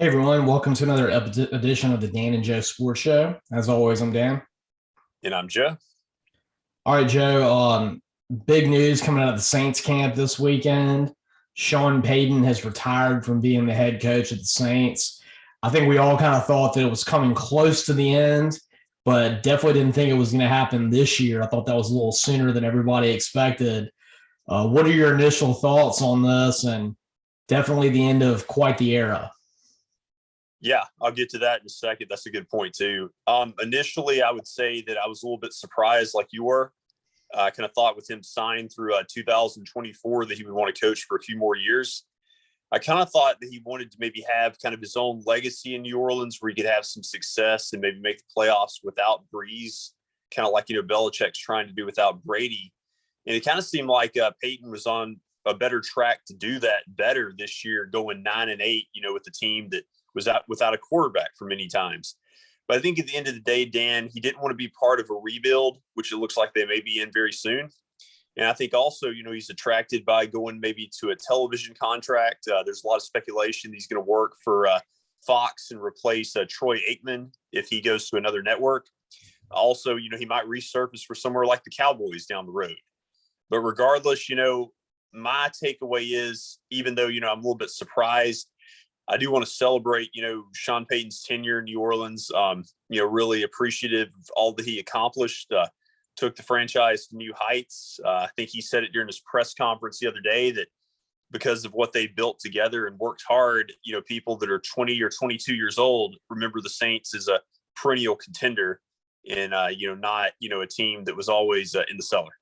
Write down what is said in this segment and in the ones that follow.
Hey everyone, welcome to another edition of the Dan and Joe Sports Show. As always, I'm Dan. And I'm Joe. All right, Joe. Big news coming out of the Saints camp this weekend. Sean Payton has retired from being the head coach of the Saints. I think we all kind of thought that it was coming close to the end, but definitely didn't think it was going to happen this year. I thought that was a little sooner than everybody expected. What are your initial thoughts on this? And definitely the end of quite the era. Yeah, I'll get to that in a second. That's a good point too. Initially, I would say that I was a little bit surprised, like you were. I kind of thought with him signed through 2024 that he would want to coach for a few more years. I kind of thought that he wanted to maybe have kind of his own legacy in New Orleans where he could have some success and maybe make the playoffs without Breeze, kind of like, Belichick's trying to do without Brady. And it kind of seemed like Peyton was on a better track to do that better this year, going 9-8, with the team that was out without a quarterback for many times. But I think at the end of the day, Dan, he didn't want to be part of a rebuild, which it looks like they may be in very soon. And I think also, he's attracted by going maybe to a television contract. There's a lot of speculation he's going to work for Fox and replace Troy Aikman if he goes to another network. Also, he might resurface for somewhere like the Cowboys down the road. But regardless, my takeaway is, even though, I'm a little bit surprised, I do want to celebrate, Sean Payton's tenure in New Orleans. Really appreciative of all that he accomplished, took the franchise to new heights. I think he said it during his press conference the other day that because of what they built together and worked hard, people that are 20 or 22 years old remember the Saints as a perennial contender and, not, a team that was always in the cellar.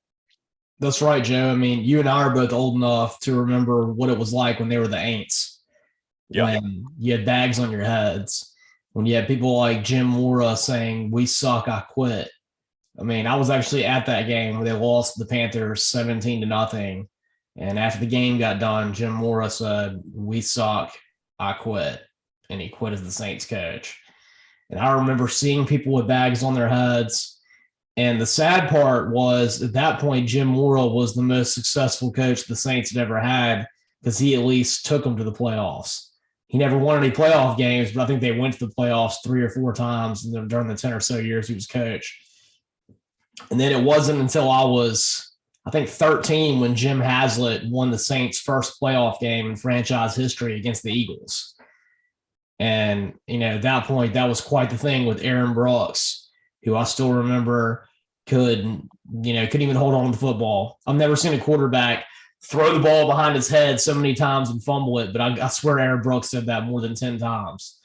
That's right, Joe. I mean, you and I are both old enough to remember what it was like when they were the Aints, Yeah. when you had bags on your heads, when you had people like Jim Mora saying, "We suck, I quit." I mean, I was actually at that game where they lost to the Panthers 17-0. And after the game got done, Jim Mora said, "We suck, I quit." And he quit as the Saints coach. And I remember seeing people with bags on their heads. And the sad part was at that point, Jim Mora was the most successful coach the Saints had ever had because he at least took them to the playoffs. He never won any playoff games, but I think they went to the playoffs 3 or 4 times during the 10 or so years he was coach. And then it wasn't until I was, I think, 13 when Jim Haslett won the Saints' first playoff game in franchise history against the Eagles. And, at that point, that was quite the thing with Aaron Brooks, who I still remember couldn't even hold on to the football. I've never seen a quarterback throw the ball behind his head so many times and fumble it, but I swear Aaron Brooks did that more than 10 times.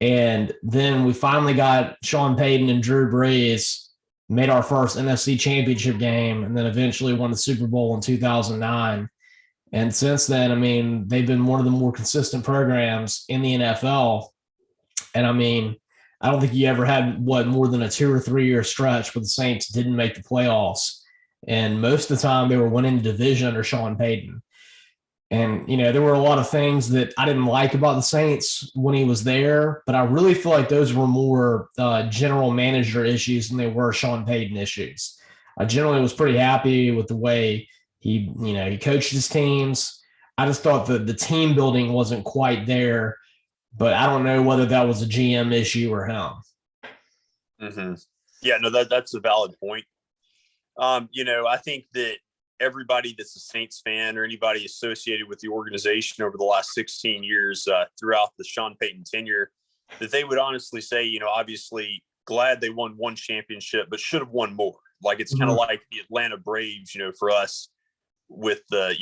And then we finally got Sean Payton and Drew Brees, made our first NFC championship game, and then eventually won the Super Bowl in 2009. And since then, I mean, they've been one of the more consistent programs in the NFL. And I mean, I don't think you ever had more than a 2 or 3 year stretch where the Saints didn't make the playoffs. And most of the time they were winning the division under Sean Payton. And, there were a lot of things that I didn't like about the Saints when he was there, but I really feel like those were more general manager issues than they were Sean Payton issues. I generally was pretty happy with the way he coached his teams. I just thought that the team building wasn't quite there, but I don't know whether that was a GM issue or him. Mm-hmm. Yeah, no, that's a valid point. I think that everybody that's a Saints fan or anybody associated with the organization over the last 16 years throughout the Sean Payton tenure, that they would honestly say, obviously glad they won one championship, but should have won more. Like it's kind of like the Atlanta Braves, for us with the,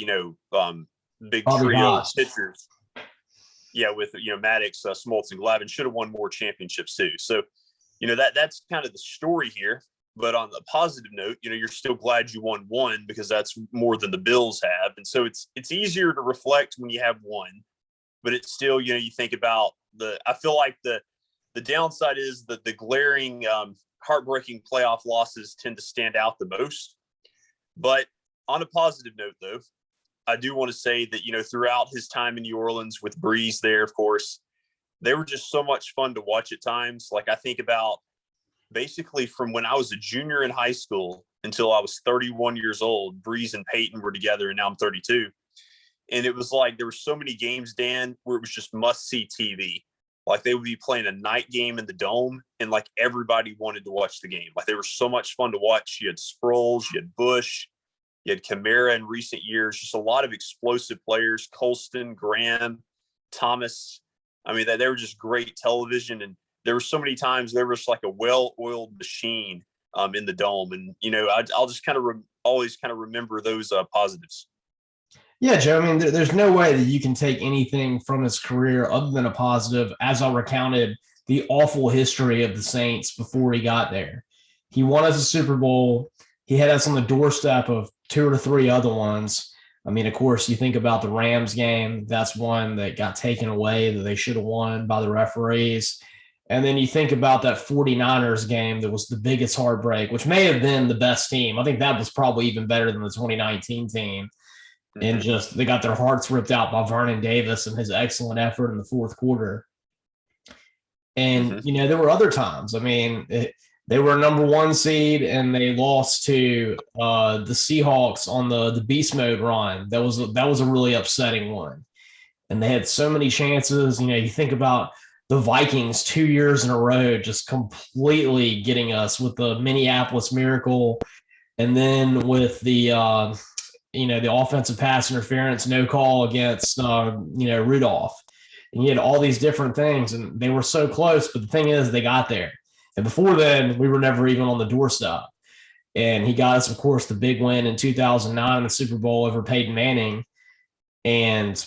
big trio of pitchers. Yeah, with, Maddox, Smoltz, and Glavine should have won more championships too. So, that's kind of the story here. But on the positive note, you're still glad you won one because that's more than the Bills have. And so it's easier to reflect when you have one, but it's still, you think about I feel like the downside is that the glaring, heartbreaking playoff losses tend to stand out the most. But on a positive note, though, I do want to say that, throughout his time in New Orleans with Breeze there, of course, they were just so much fun to watch at times. Like I think about basically from when I was a junior in high school until I was 31 years old, Breeze and Payton were together, and now I'm 32. And it was like there were so many games, Dan, where it was just must-see TV. Like they would be playing a night game in the Dome, and like everybody wanted to watch the game. Like they were so much fun to watch. You had Sproles, you had Bush, you had Kamara in recent years, just a lot of explosive players, Colston, Graham, Thomas. I mean, they were just great television. And there were so many times there was like a well-oiled machine in the Dome. And, I'll just kind of always kind of remember those positives. Yeah, Joe, I mean, there's no way that you can take anything from his career other than a positive, as I recounted the awful history of the Saints before he got there. He won us a Super Bowl. He had us on the doorstep of 2 or 3 other ones. I mean, of course, you think about the Rams game. That's one that got taken away that they should have won by the referees. And then you think about that 49ers game that was the biggest heartbreak, which may have been the best team. I think that was probably even better than the 2019 team. And just they got their hearts ripped out by Vernon Davis and his excellent effort in the fourth quarter. And, there were other times. I mean, they were a number 1 seed and they lost to the Seahawks on the beast mode run. That was a really upsetting one. And they had so many chances. You think about the Vikings 2 years in a row, just completely getting us with the Minneapolis Miracle. And then with the offensive pass interference, no call against, Rudolph. And you had all these different things, and they were so close. But the thing is, they got there. And before then, we were never even on the doorstep. And he got us, of course, the big win in 2009, the Super Bowl over Peyton Manning. And,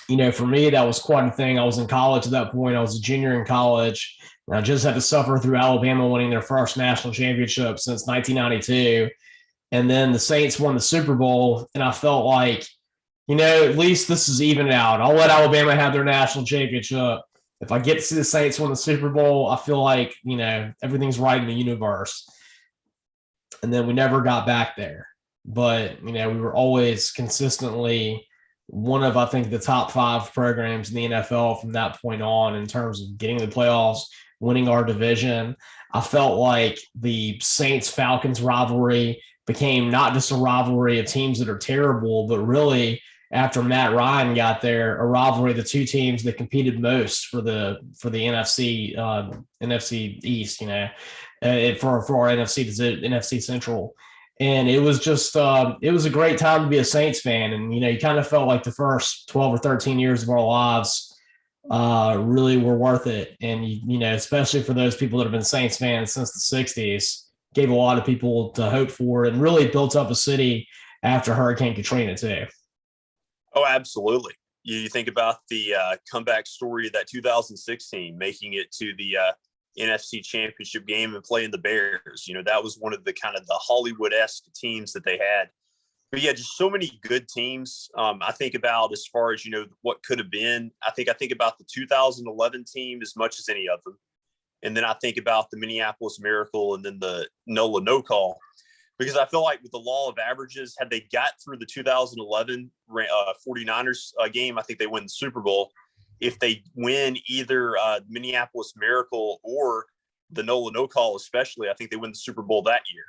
for me, that was quite a thing. I was in college at that point. I was a junior in college. And I just had to suffer through Alabama winning their first national championship since 1992. And then the Saints won the Super Bowl, and I felt like, at least this is even out. I'll let Alabama have their national championship. If I get to see the Saints win the Super Bowl, I feel like, everything's right in the universe. And then we never got back there. But, we were always consistently one of, I think, the top 5 programs in the NFL from that point on in terms of getting to the playoffs, winning our division. I felt like the Saints-Falcons rivalry became not just a rivalry of teams that are terrible, but really, after Matt Ryan got there, a rivalry of the 2 teams that competed most for the NFC East, for our NFC Central. And it was just it was a great time to be a Saints fan. And, you kind of felt like the first 12 or 13 years of our lives really were worth it. And, especially for those people that have been Saints fans since the 60s, gave a lot of people to hope for and really built up a city after Hurricane Katrina too. Oh, absolutely. You think about the comeback story of that 2016, making it to the NFC Championship game and playing the Bears. That was one of the kind of the Hollywood-esque teams that they had. But yeah, just so many good teams. I think about as far as, what could have been. I think about the 2011 team as much as any of them. And then I think about the Minneapolis Miracle and then the NOLA no call, because I feel like with the law of averages, had they got through the 2011 49ers game, I think they win the Super Bowl. If they win either Minneapolis Miracle or the NOLA no call, especially, I think they win the Super Bowl that year.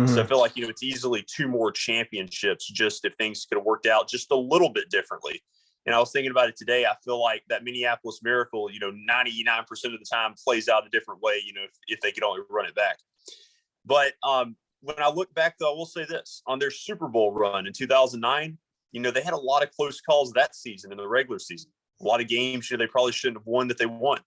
So I feel like, it's easily 2 more championships just if things could have worked out just a little bit differently. And I was thinking about it today. I feel like that Minneapolis Miracle, 99% of the time plays out a different way, if they could only run it back. But when I look back, though, I will say this. On their Super Bowl run in 2009, they had a lot of close calls that season in the regular season. A lot of games, they probably shouldn't have won that they won.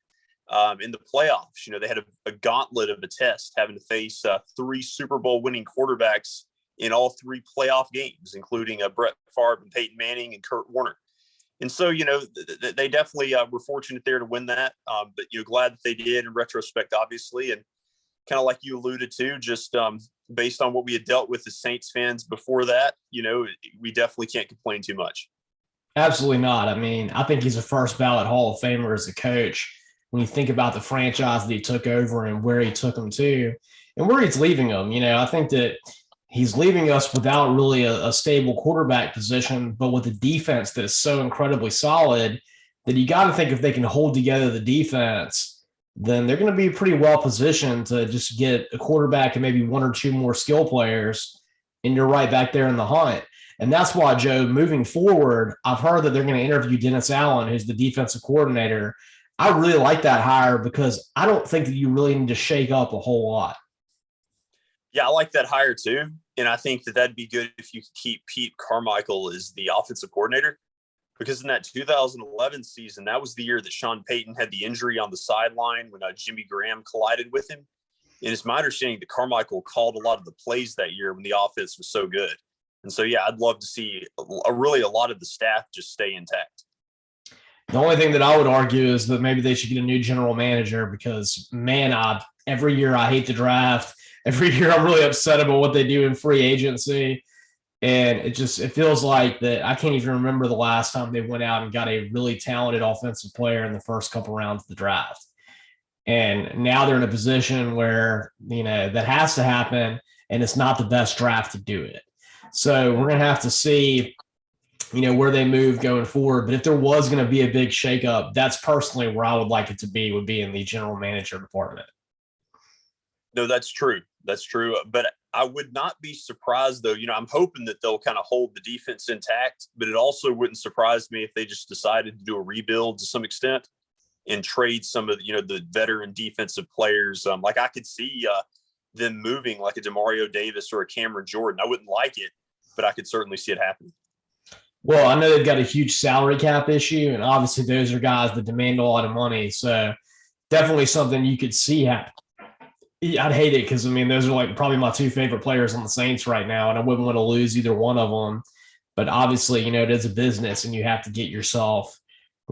In the playoffs, they had a gauntlet of a test, having to face 3 Super Bowl winning quarterbacks in all 3 playoff games, including Brett Favre and Peyton Manning and Kurt Warner. And so, they definitely were fortunate there to win that. But, glad that they did in retrospect, obviously. And kind of like you alluded to, just based on what we had dealt with as Saints fans before that, we definitely can't complain too much. Absolutely not. I mean, I think he's a first ballot Hall of Famer as a coach. When you think about the franchise that he took over and where he took them to and where he's leaving them, I think that he's leaving us without really a stable quarterback position, but with a defense that is so incredibly solid that you got to think if they can hold together the defense, then they're going to be pretty well positioned to just get a quarterback and maybe 1 or 2 more skill players, and you're right back there in the hunt. And that's why, Joe, moving forward, I've heard that they're going to interview Dennis Allen, who's the defensive coordinator. I really like that hire because I don't think that you really need to shake up a whole lot. Yeah, I like that hire too. And I think that that'd be good if you could keep Pete Carmichael as the offensive coordinator, because in that 2011 season, that was the year that Sean Payton had the injury on the sideline when Jimmy Graham collided with him. And it's my understanding that Carmichael called a lot of the plays that year when the offense was so good. And so, yeah, I'd love to see really a lot of the staff just stay intact. The only thing that I would argue is that maybe they should get a new general manager because, man, every year I hate the draft. Every year I'm really upset about what they do in free agency. And it feels like that I can't even remember the last time they went out and got a really talented offensive player in the first couple rounds of the draft. And now they're in a position where, that has to happen, and it's not the best draft to do it. So we're going to have to see, where they move going forward. But if there was going to be a big shakeup, that's personally where I would like it to be, would be in the general manager department. No, that's true. That's true. But I would not be surprised, though. I'm hoping that they'll kind of hold the defense intact, but it also wouldn't surprise me if they just decided to do a rebuild to some extent and trade some of the veteran defensive players. Like I could see them moving like a DeMario Davis or a Cameron Jordan. I wouldn't like it, but I could certainly see it happening. Well, I know they've got a huge salary cap issue, and obviously those are guys that demand a lot of money. So definitely something you could see happen. I'd hate it because, those are like probably my two favorite players on the Saints right now, and I wouldn't want to lose either one of them. But obviously, it is a business, and you have to get yourself,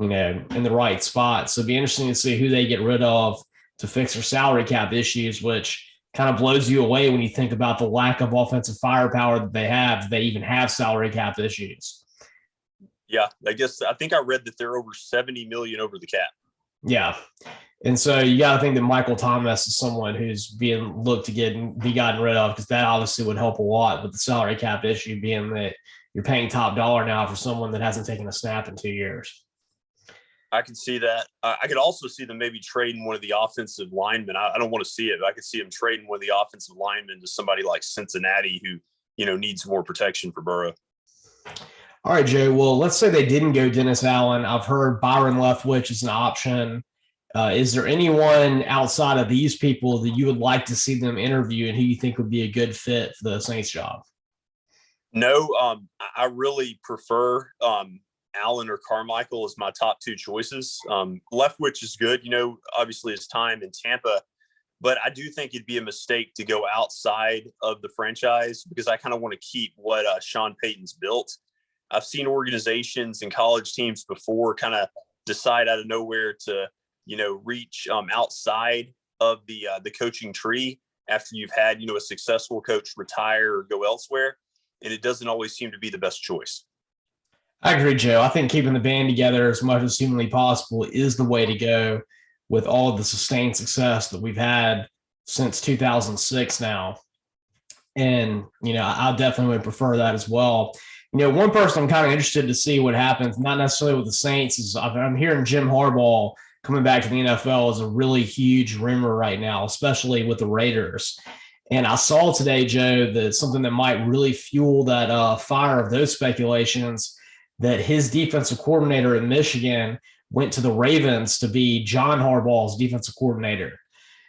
in the right spot. So it'd be interesting to see who they get rid of to fix their salary cap issues, which kind of blows you away when you think about the lack of offensive firepower that they have. They even have salary cap issues. Yeah, I think I read that they're over $70 million over the cap. Yeah. And so you got to think that Michael Thomas is someone who's being looked to be gotten rid of, because that obviously would help a lot with the salary cap issue, being that you're paying top dollar now for someone that hasn't taken a snap in 2 years. I can see that. I could also see them maybe trading one of the offensive linemen. I don't want to see it, but I could see them trading one of the offensive linemen to somebody like Cincinnati who, needs more protection for Burrow. All right, Joe. Well, let's say they didn't go Dennis Allen. I've heard Byron Leftwich is an option. Is there anyone outside of these people that you would like to see them interview and who you think would be a good fit for the Saints job? No, I really prefer Allen or Carmichael as my top two choices. Leftwich is good, obviously his time in Tampa, but I do think it'd be a mistake to go outside of the franchise because I kind of want to keep what Sean Payton's built. I've seen organizations and college teams before kind of decide out of nowhere to, reach outside of the coaching tree after you've had, a successful coach retire or go elsewhere. And it doesn't always seem to be the best choice. I agree, Joe. I think keeping the band together as much as humanly possible is the way to go with all of the sustained success that we've had since 2006 now. And, I definitely would prefer that as well. One person I'm kind of interested to see what happens, not necessarily with the Saints, is I'm hearing Jim Harbaugh coming back to the NFL is a really huge rumor right now, especially with the Raiders. And I saw today, Joe, that something that might really fuel that fire of those speculations, that his defensive coordinator in Michigan went to the Ravens to be John Harbaugh's defensive coordinator.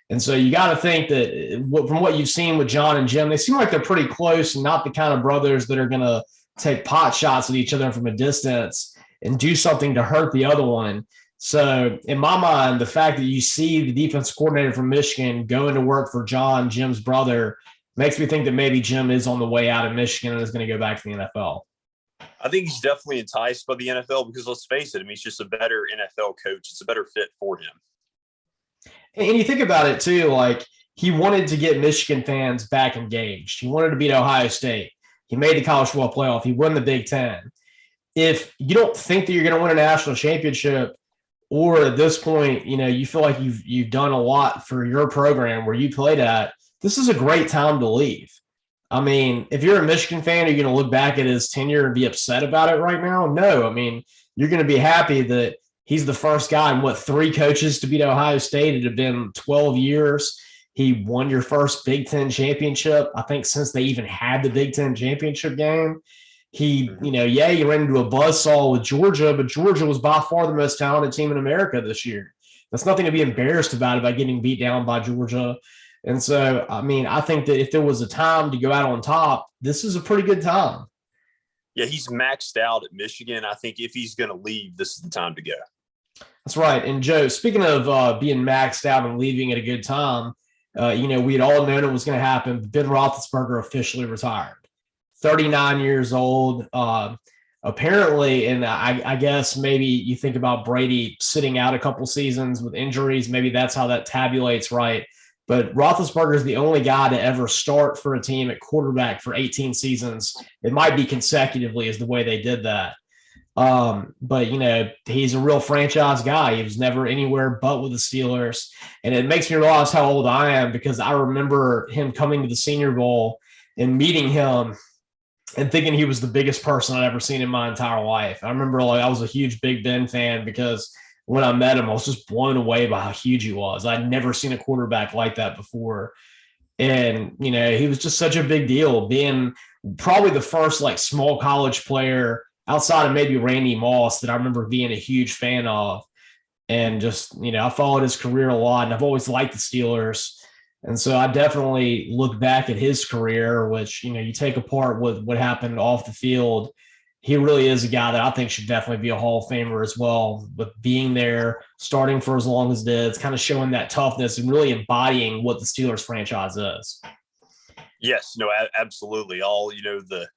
And so you got to think that from what you've seen with John and Jim, they seem like they're pretty close and not the kind of brothers that are going to take pot shots at each other from a distance and do something to hurt the other one. So in my mind, the fact that you see the defensive coordinator from Michigan going to work for John, Jim's brother, makes me think that maybe Jim is on the way out of Michigan and is going to go back to the NFL. I think he's definitely enticed by the NFL because let's face it, he's just a better NFL coach. It's a better fit for him. And you think about it too, like he wanted to get Michigan fans back engaged. He wanted to beat Ohio State. He made the college football playoff. He won the Big Ten. If you don't think that you're going to win a national championship, or at this point, you feel like you've done a lot for your program where you played at, this is a great time to leave. If you're a Michigan fan, are you going to look back at his tenure and be upset about it right now? No. You're going to be happy that he's the first guy in 3 coaches to beat Ohio State. It had been 12 years. He won your first Big Ten championship, I think, since they even had the Big Ten championship game. He ran into a buzzsaw with Georgia, but Georgia was by far the most talented team in America this year. That's nothing to be embarrassed about getting beat down by Georgia. And so, I mean, I think that if there was a time to go out on top, this is a pretty good time. Yeah, he's maxed out at Michigan. I think if he's going to leave, this is the time to go. That's right. And Joe, speaking of being maxed out and leaving at a good time, we had all known it was going to happen. Ben Roethlisberger officially retired, 39 years old. Apparently, and I guess maybe you think about Brady sitting out a couple seasons with injuries. Maybe that's how that tabulates right. But Roethlisberger is the only guy to ever start for a team at quarterback for 18 seasons. It might be consecutively is the way they did that. But he's a real franchise guy. He was never anywhere but with the Steelers. And it makes me realize how old I am because I remember him coming to the Senior Bowl and meeting him and thinking he was the biggest person I'd ever seen in my entire life. I remember I was a huge Big Ben fan because when I met him, I was just blown away by how huge he was. I'd never seen a quarterback like that before. And, he was just such a big deal, being probably the first small college player outside of maybe Randy Moss that I remember being a huge fan of. And just, I followed his career a lot and I've always liked the Steelers. And so I definitely look back at his career, which, you take apart what happened off the field. He really is a guy that I think should definitely be a Hall of Famer as well, with being there, starting for as long as it is, kind of showing that toughness and really embodying what the Steelers franchise is. Yes, no, absolutely. All, the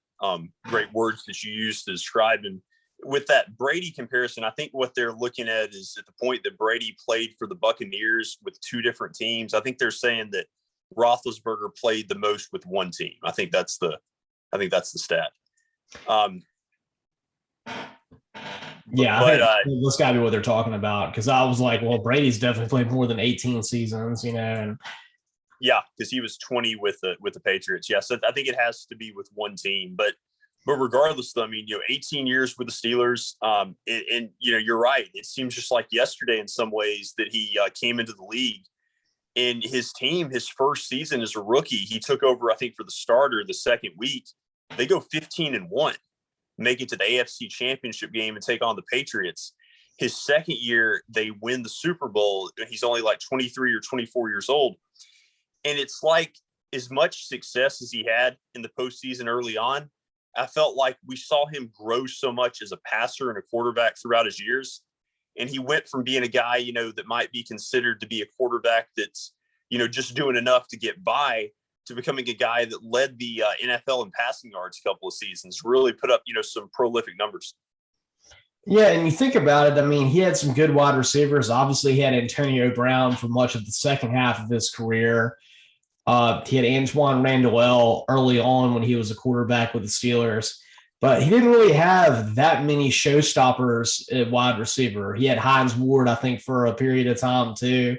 great words that you used to describe him. With that Brady comparison, I think what they're looking at is at the point that Brady played for the Buccaneers with two different teams. I think they're saying that Roethlisberger played the most with one team. I think that's the stat. Yeah, I think this got to be what they're talking about because I was like, well, Brady's definitely played more than 18 seasons, and yeah, because he was 20 with the Patriots. Yes, yeah, so I think it has to be with one team, but regardless, I mean, 18 years with the Steelers, and you're right. It seems just like yesterday in some ways that he came into the league. In his team, his first season as a rookie, he took over, I think, for the starter the second week. They go 15-1, make it to the AFC Championship game and take on the Patriots. His second year, they win the Super Bowl. He's only 23 or 24 years old. And it's like as much success as he had in the postseason early on, I felt like we saw him grow so much as a passer and a quarterback throughout his years. And he went from being a guy, that might be considered to be a quarterback that's, just doing enough to get by to becoming a guy that led the NFL in passing yards a couple of seasons, really put up, some prolific numbers. Yeah, and you think about it, I mean, he had some good wide receivers. Obviously, he had Antonio Brown for much of the second half of his career. He had Antoine Randall early on when he was a quarterback with the Steelers, but he didn't really have that many showstoppers at wide receiver. He had Hines Ward, I think, for a period of time too,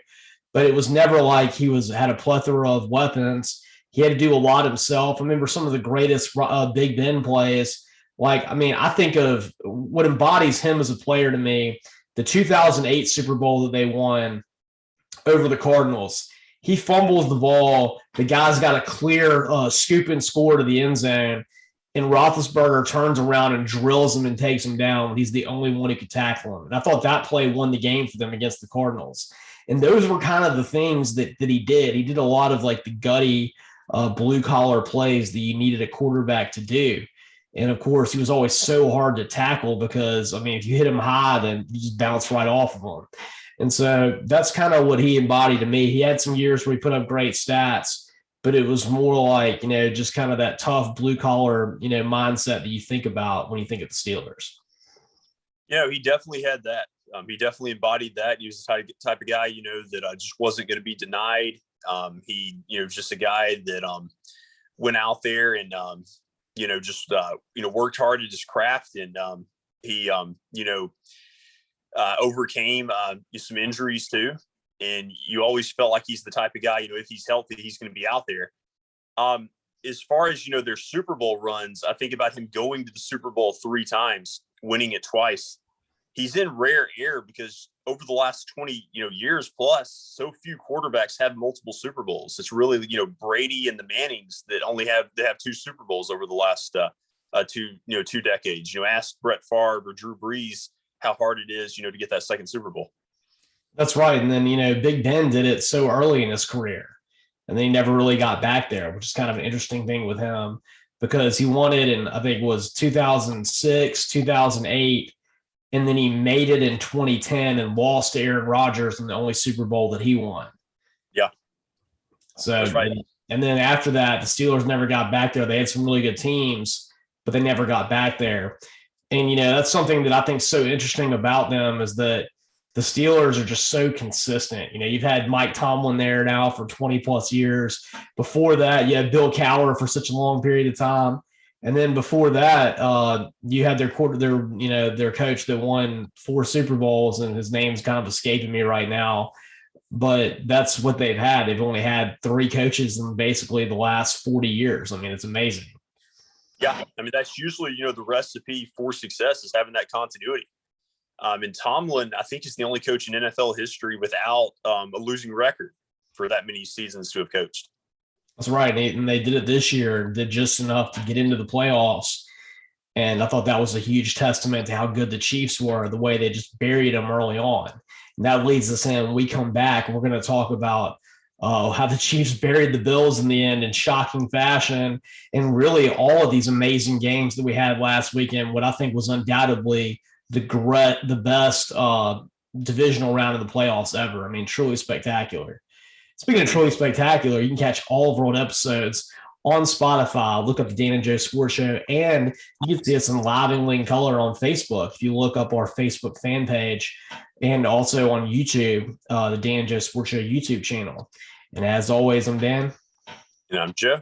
but it was never like he had a plethora of weapons. He had to do a lot himself. I remember some of the greatest Big Ben plays. I think of what embodies him as a player to me, the 2008 Super Bowl that they won over the Cardinals. He fumbles the ball. The guy's got a clear scoop and score to the end zone. And Roethlisberger turns around and drills him and takes him down. He's the only one who could tackle him. And I thought that play won the game for them against the Cardinals. And those were kind of the things that he did. He did a lot of the gutty blue-collar plays that you needed a quarterback to do. And, of course, he was always so hard to tackle because, if you hit him high, then you just bounce right off of him. And so that's kind of what he embodied to me. He had some years where he put up great stats, but it was more just kind of that tough blue collar, mindset that you think about when you think of the Steelers. He definitely had that. He definitely embodied that. He was the type of guy, that just wasn't going to be denied. He, was just a guy that went out there and, worked hard at his craft. And he, overcame some injuries too. And you always felt like he's the type of guy, if he's healthy, he's going to be out there. As far as, their Super Bowl runs, I think about him going to the Super Bowl 3 times, winning it twice. He's in rare air because over the last 20, years plus, so few quarterbacks have multiple Super Bowls. It's really, Brady and the Mannings that they have 2 Super Bowls over the last 2 decades. Ask Brett Favre or Drew Brees how hard it is, to get that second Super Bowl. That's right. And then, Big Ben did it so early in his career, and then he never really got back there, which is kind of an interesting thing with him because he won it in, I think it was 2006, 2008, and then he made it in 2010 and lost to Aaron Rodgers in the only Super Bowl that he won. Yeah, So, that's right. and then after that, the Steelers never got back there. They had some really good teams, but they never got back there. And, that's something that I think is so interesting about them is that the Steelers are just so consistent. You've had Mike Tomlin there now for 20 plus years. Before that, you had Bill Cowher for such a long period of time. And then before that, you had their coach that won 4 Super Bowls, and his name's kind of escaping me right now. But that's what they've had. They've only had 3 coaches in basically the last 40 years. I mean, it's amazing. Yeah, I mean, that's usually, the recipe for success is having that continuity. And Tomlin, I think, is the only coach in NFL history without a losing record for that many seasons to have coached. That's right. And they did it this year, did just enough to get into the playoffs. And I thought that was a huge testament to how good the Chiefs were, the way they just buried them early on. And that leads us in. When we come back, we're going to talk about how the Chiefs buried the Bills in the end in shocking fashion, and really all of these amazing games that we had last weekend, what I think was undoubtedly the best divisional round of the playoffs ever. I mean, truly spectacular. Speaking of truly spectacular, you can catch all of our old episodes on Spotify. Look up the Dan and Joe Sports Show, and you can see us in live and in color on Facebook if you look up our Facebook fan page, and also on YouTube, the Dan and Joe Sports Show YouTube channel. And as always, I'm Dan. And I'm Joe.